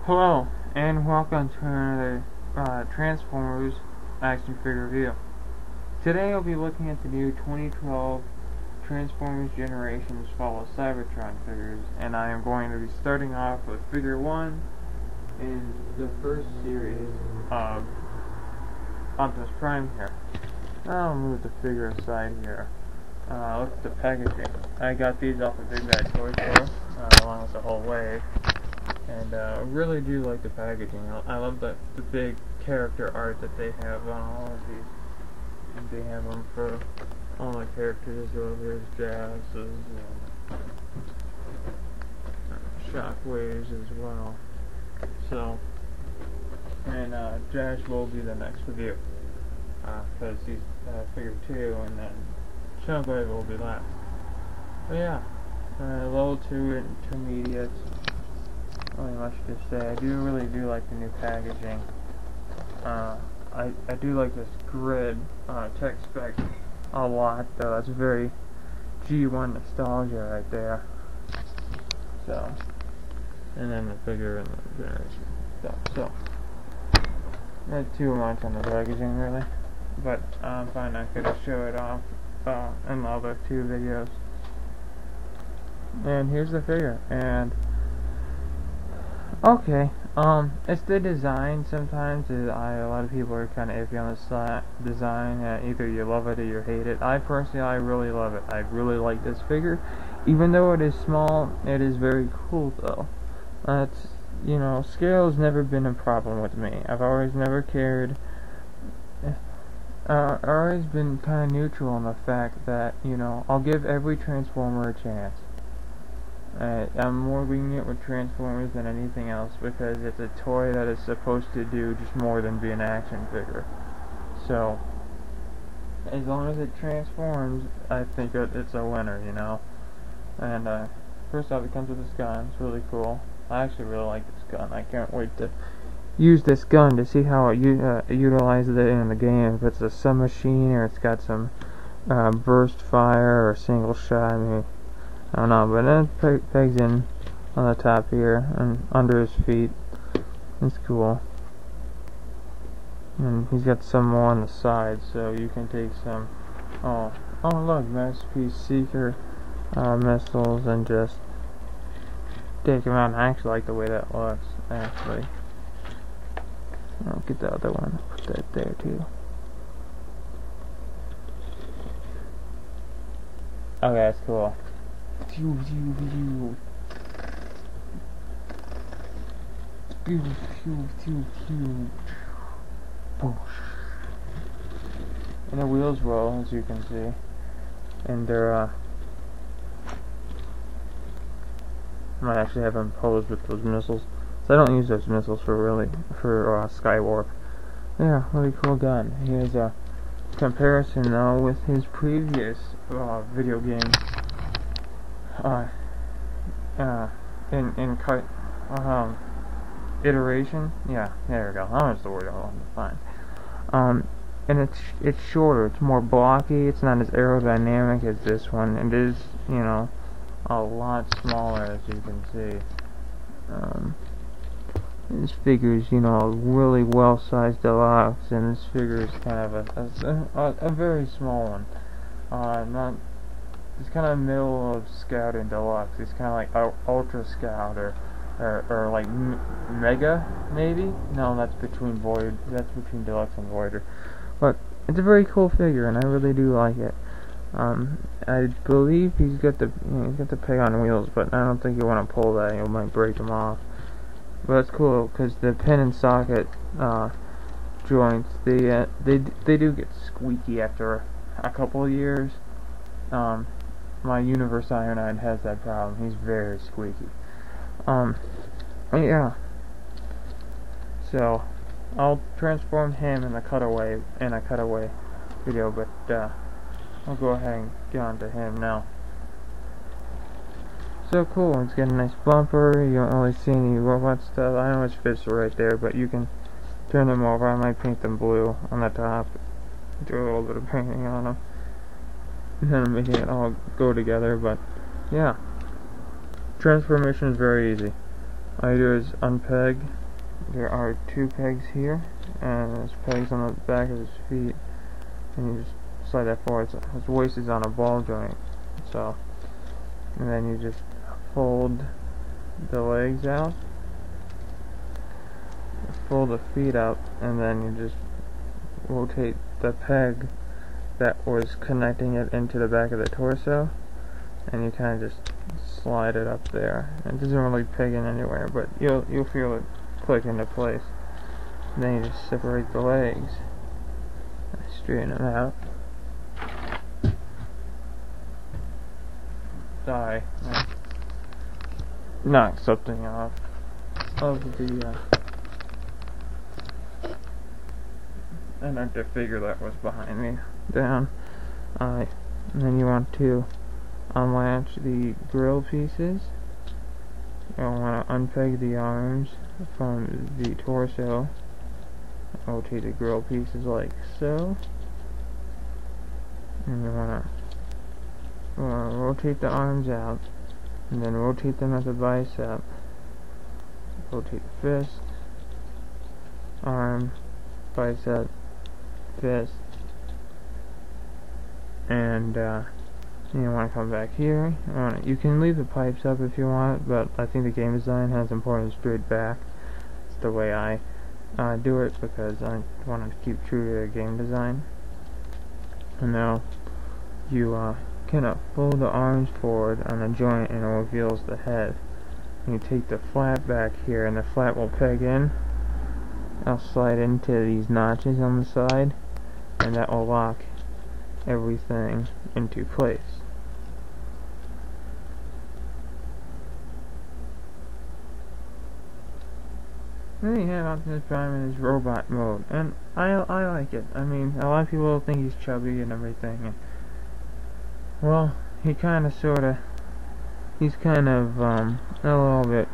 Hello, and welcome to another Transformers action figure review. Today I'll be looking at the new 2012 Transformers Generations Fall of Cybertron figures, and I am going to be starting off with figure 1 in the first series of Optimus Prime here. I'll move the figure aside here. Look at the packaging. I got these off of Big Bad Toy Store, along with the whole wave. And I really do like the packaging. I love the big character art that they have on all of these. And they have them for all the characters. So here's Jazz's and Shockwaves as well. So, and Jazz will be the next review. Because he's figure 2 and then Shockwave will be last. But yeah, level 2 intermediate. Not much to say. I really do like the new packaging. I do like this grid tech spec a lot, though. That's very G1 nostalgia right there. So, and then the figure and the generation stuff. So, not too much on the packaging really, but I'm fine. I could show it off in the other 2 videos. And here's the figure. And okay, it's the design sometimes. A lot of people are kind of iffy on the design. Either you love it or you hate it. I really love it. I really like this figure. Even though it is small, it is very cool though. It's, you know, scale has never been a problem with me. I've always never cared. I've always been kind of neutral on the fact that, you know, I'll give every Transformer a chance. I'm more lenient with Transformers than anything else because it's a toy that is supposed to do just more than be an action figure. So, as long as it transforms, I think it's a winner, you know. And first off, it comes with this gun. It's really cool. I actually really like this gun. I can't wait to use this gun to see how it utilizes it in the game. If it's a submachine or it's got some burst fire or single shot. I mean, I don't know, but then pegs in on the top here and under his feet. It's cool. And he's got some more on the side, so you can take some. Oh look, Masterpiece Seeker missiles and just take them out. I actually like the way that looks. Actually, I'll get the other one. Put that there too. Okay, that's cool. And the wheels roll, as you can see, and they're I might actually have them posed with those missiles. So I don't use those missiles for Skywarp. Yeah, really cool gun. Here's a comparison though with his previous video game. In cut iteration, yeah, there we go. That's the word I want to find. And it's shorter, it's more blocky, it's not as aerodynamic as this one. It is, you know, a lot smaller, as you can see. This figure is, you know, a really well-sized deluxe, and this figure is kind of a very small one. It's kind of middle of Scout and Deluxe. It's kind of like Ultra Scout or like Mega, maybe? No, that's between Deluxe and Voyager. But it's a very cool figure, and I really do like it. I believe he's got the peg on wheels, but I don't think you want to pull that. You might break them off. But it's cool because the pin and socket joints they do get squeaky after a couple of years. My Universe Ironide has that problem. He's very squeaky. Yeah. So I'll transform him in a cutaway video, but I'll go ahead and get on to him now. So cool. It's got a nice bumper. You don't really see any robot stuff. I know his fists are right there, but you can turn them over. I might paint them blue on the top. Do a little bit of painting on them. And then making it all go together, but yeah, transformation is very easy. all you do is unpeg. There are 2 pegs here, and there's pegs on the back of his feet, and you just slide that forward. So his waist is on a ball joint, so, and then you just fold the legs out, fold the feet up, and then you just rotate the peg that was connecting it into the back of the torso, and you kind of just slide it up there. It doesn't really peg in anywhere, but you'll feel it click into place. And then you just separate the legs, straighten them out. Die. Knock something off of the I knocked the figure that was behind me down. And then you want to unlatch the grill pieces. You'll want to unpeg the arms from the torso. Rotate the grill pieces like so. And you want to rotate the arms out, and then rotate them at the bicep. Rotate the fist, arm, bicep, fist, and you want to come back here. You can leave the pipes up if you want, but I think the game design has important straight back. It's the way I do it, because I want to keep true to the game design. And now you can fold the arms forward on a joint, and it reveals the head. And you take the flap back here, and the flap will peg in. I'll slide into these notches on the side, and that will lock everything into place. Then you have Optimus Prime in his robot mode, and I like it. I mean, a lot of people think he's chubby and everything, and, well, he's kind of a little bit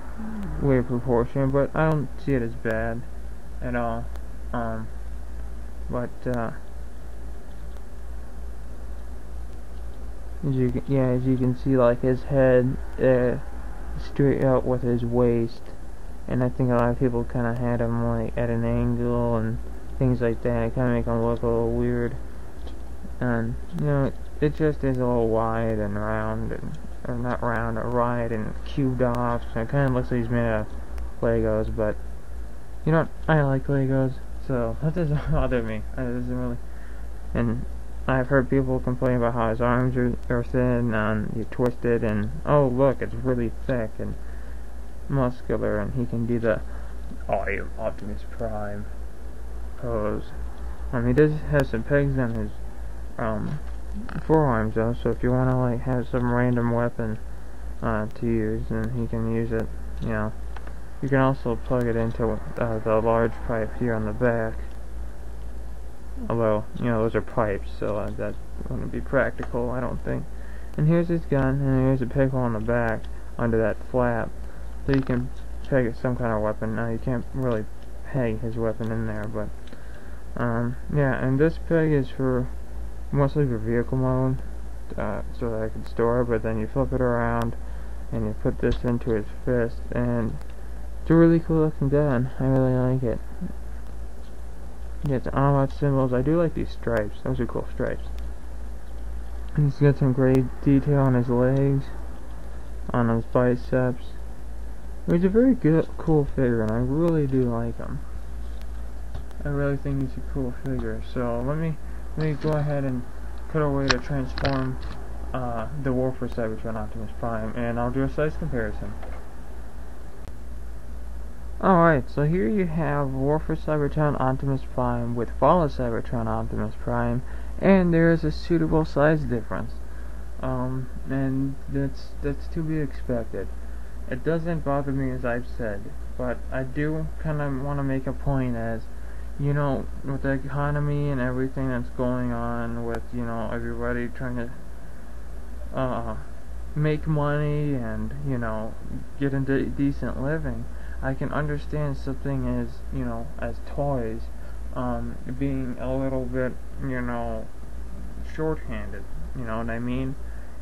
weird proportion, but I don't see it as bad at all. As you can see, like, his head straight out with his waist, and I think a lot of people kind of had him like at an angle and things like that. It kind of make him look a little weird, and it just is a little wide and round, or not round, or wide and cubed off. So it kind of looks like he's made of Legos, but you know what? I like Legos, so that doesn't bother me. It doesn't really. And I've heard people complain about how his arms are thin and you twist it, and oh look, it's really thick and muscular, and he can do the "I am Optimus Prime" pose. He does have some pegs on his forearms though, so if you want to like have some random weapon to use, then he can use it. You can also plug it into the large pipe here on the back. Although, those are pipes, so that wouldn't be practical, I don't think. And here's his gun, and here's a peg hole on the back under that flap, so you can peg some kind of weapon. Now you can't really peg his weapon in there, but yeah. And this peg is mostly for vehicle mode, so that I can store it. But then you flip it around, and you put this into his fist, and it's a really cool looking gun. I really like it. Yeah, it's Autobot symbols. I do like these stripes. Those are cool stripes. And he's got some great detail on his legs, on his biceps. He's a very cool figure, and I really do like him. I really think he's a cool figure. So let me go ahead and put away to transform the War for Cybertron Optimus Prime, and I'll do a size comparison. Alright, so here you have War for Cybertron Optimus Prime with Fall of Cybertron Optimus Prime, and there is a suitable size difference. And that's to be expected. It doesn't bother me, as I've said, but I do kind of want to make a point as, with the economy and everything that's going on with, everybody trying to make money and, get into decent living. I can understand something as toys, being a little bit, short-handed. You know what I mean?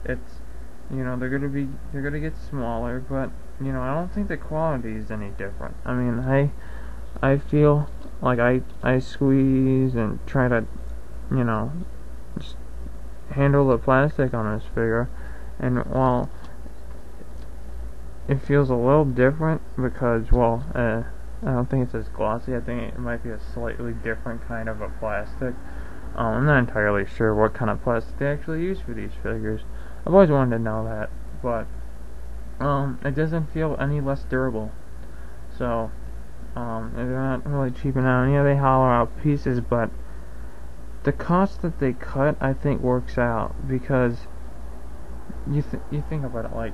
It's, they're gonna get smaller, but you know, I don't think the quality is any different. I mean, I feel like I squeeze and try to, you know, just handle the plastic on this figure, and while it feels a little different because, well, I don't think it's as glossy. I think it might be a slightly different kind of a plastic. I'm not entirely sure what kind of plastic they actually use for these figures. I've always wanted to know that, but it doesn't feel any less durable. So, they're not really cheaping out. Yeah, they hollow out pieces, but the cost that they cut, I think, works out because you think about it like,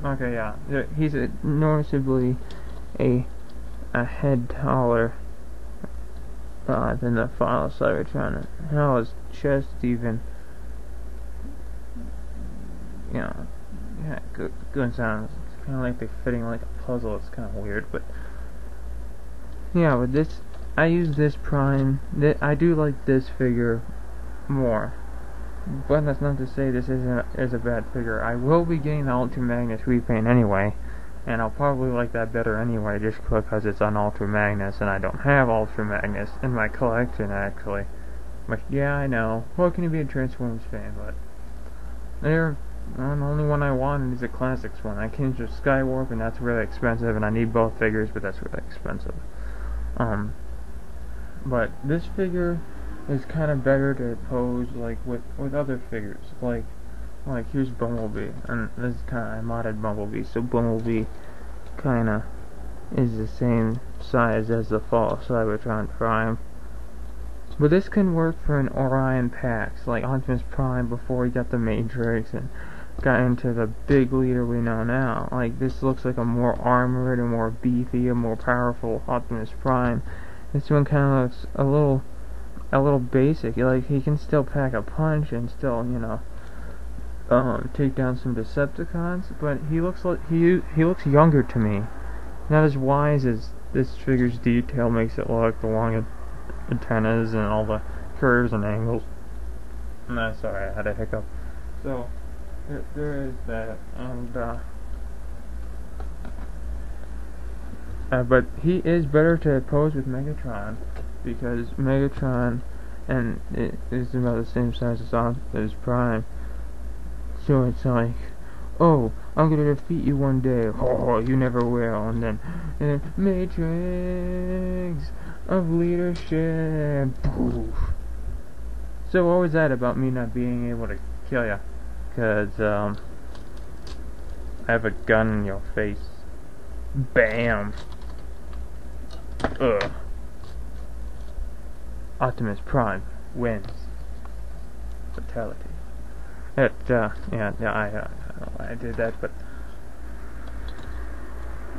okay, yeah, he's noticeably a head taller than the final Cybertron. How his chest even, you know, yeah, good sounds. It's kind of like they're fitting like a puzzle. It's kind of weird, but yeah, with this, I use this Prime. I do like this figure more, but that's not to say this is a bad figure. I will be getting the Ultra Magnus repaint anyway, and I'll probably like that better anyway, just because it's on Ultra Magnus, and I don't have Ultra Magnus in my collection, actually. But yeah, I know. Well, can you be a Transformers fan? But the only one I want is a Classics one. I came to Skywarp, and that's really expensive, and I need both figures, but that's really expensive. But this figure is kind of better to pose like with other figures, like here's Bumblebee, and this is kind of, I modded Bumblebee, so Bumblebee kind of is the same size as the Fall Cybertron Prime. But this can work for an Orion Pax, like Optimus Prime before he got the Matrix and got into the big leader we know now. Like, this looks like a more armored, a more beefy, a more powerful Optimus Prime. This one kind of looks a little basic. Like, he can still pack a punch and still, you know, take down some Decepticons, but he looks like he looks younger to me. Not as wise as this figure's detail makes it look, the long antennas and all the curves and angles. No, sorry, I had a hiccup. So there is that, and but he is better to pose with Megatron, because Megatron and it is about the same size as Prime. So it's like, oh, I'm gonna defeat you one day. Oh, you never will. And then Matrix of leadership. Poof. So what was that about me not being able to kill ya? Cause I have a gun in your face. Bam. Ugh. Optimus Prime wins. Fatality. I don't know why I did that, but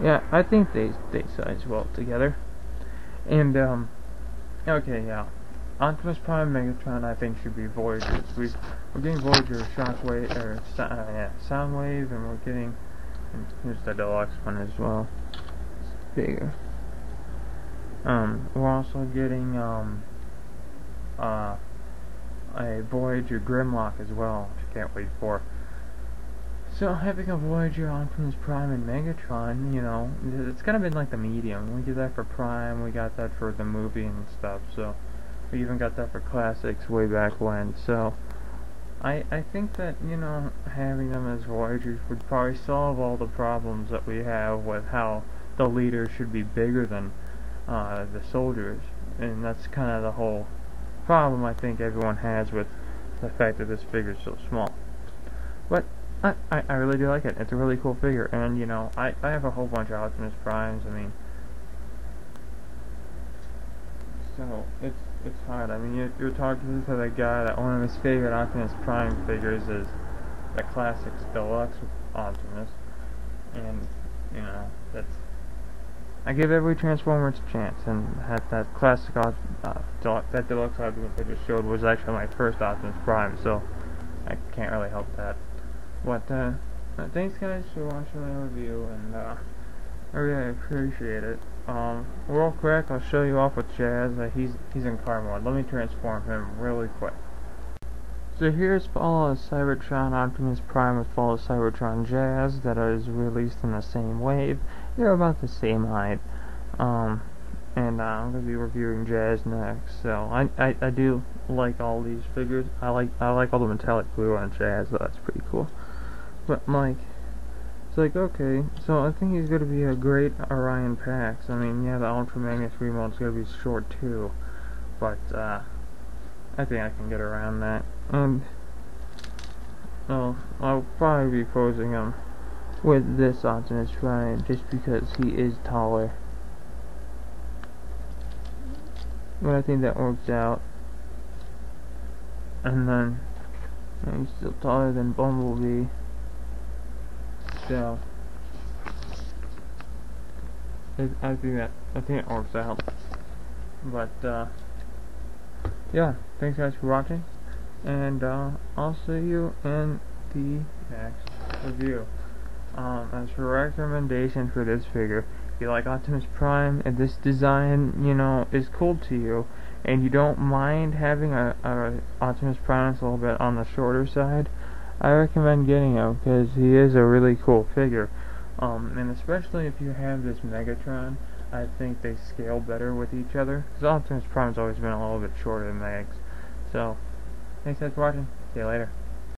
yeah, I think they size well together. And okay, yeah, Optimus Prime, Megatron, I think should be Voyagers. We're getting Voyager, Shockwave, or Soundwave, and we're getting, and here's the deluxe one as well. It's bigger. We're also getting a Voyager Grimlock as well, which I can't wait for. So having a Voyager, Optimus Prime, and Megatron, you know, it's kind of been like the medium. We did that for Prime, we got that for the movie and stuff, so we even got that for Classics way back when. So I think that, you know, having them as Voyagers would probably solve all the problems that we have with how the leader should be bigger than the soldiers, and that's kind of the whole problem I think everyone has with the fact that this figure is so small. But I really do like it. It's a really cool figure, and you know, I have a whole bunch of Optimus Primes. I mean, so it's hard. I mean, you're talking to the guy that one of his favorite Optimus Prime figures is the Classics Deluxe Optimus, and you know, I give every Transformers a chance, and that classic that deluxe Optimus I just showed was actually my first Optimus Prime, so I can't really help that. But thanks guys for watching my review, and I really appreciate it. Real quick, I'll show you off with Jazz. He's in car mode. Let me transform him really quick. So here's all of Cybertron Optimus Prime with all of Cybertron Jazz that is released in the same wave. They're about the same height. And I'm gonna be reviewing Jazz next. So I do like all these figures. I like all the metallic blue on Jazz. So that's pretty cool. But like, it's like, okay, so I think he's gonna be a great Orion Pax. I mean, yeah, the Ultra Magnus remote's gonna be short too, but I think I can get around that. And I'll probably be posing him with this Optimus Prime just because he is taller. But I think that works out. And then he's still taller than Bumblebee. So I think it works out. But yeah, thanks guys for watching, and I'll see you in the next review. As for recommendation for this figure, if you like Optimus Prime and this design, you know, is cool to you, and you don't mind having a Optimus Prime that's a little bit on the shorter side, I recommend getting him because he is a really cool figure. And especially if you have this Megatron, I think they scale better with each other. Because Optimus Prime's always been a little bit shorter than Megs. So, thanks guys for watching. See you later.